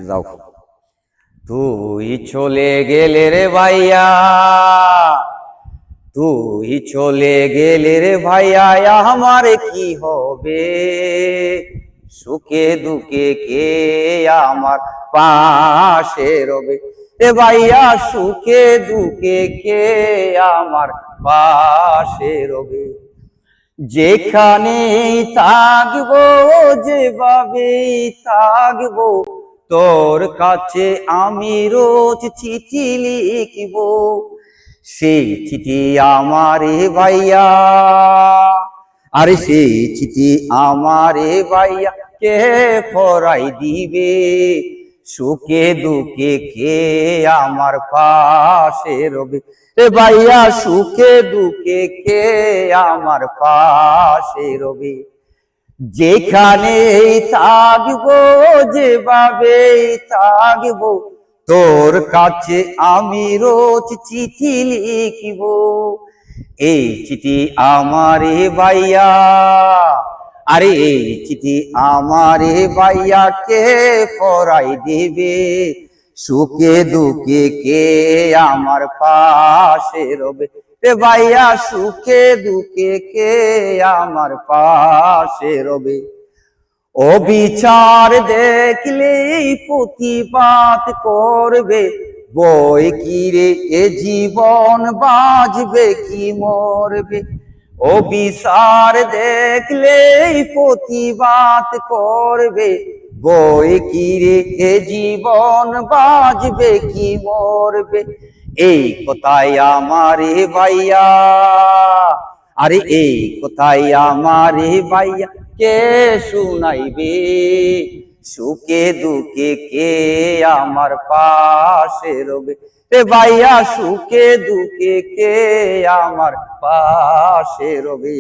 যাও তুই চলে গেলে রে ভাইয়া, তুই চলে গেলে রে ভাইয়া, আমার কি হবে? সুখে দুঃখে কে আমার পাশে রবে? এ ভাইয়া সুখে দুঃখে কে আমার পাশে রবে? যেখানেই থাকবো, যেভাবেই থাকবো, তোর কাছে আমি রোজ চিঠি লিখব। সেই চিঠি আমারে ভাইয়া, আরে সেই চিঠি আমারে ভাইয়া কে পড়াই দিবে? সুখে দুঃখে কে আমার পাশে রবে? এ ভাইয়া সুখে দুঃখে কে আমার পাশে রবে? যেখানেই থাকবো, যেভাবেই থাকবো, তোর কাছে আমি রোজ চিঠি লিখব। এই চিঠি আমারে ভাইয়া, আরে এই চিঠি আমারে ভাইয়া কে পড়াই দিবে? সুখে দুঃখে কে আমার পাশে রবে? এ ভাইয়া সুখে দুঃখে কে আমার পাশে রবে? অবিচার দেখলেই প্রতিবাদ করবে, বই কিরে এ জীবন বাজবে কি মরবে? অবিচার দেখলেই প্রতিবাদ করবে, বই কিরে এ জীবন বাজবে কি মরবে? এই কথাই আমারে ভাইয়া, আরে এই কথাই আমারে ভাইয়া কে শুনাইবে? সুখে দুঃখে কে আমার পাশে রবে? এ ভাইয়া সুখে দুঃখে কে আমার পাশে রবে?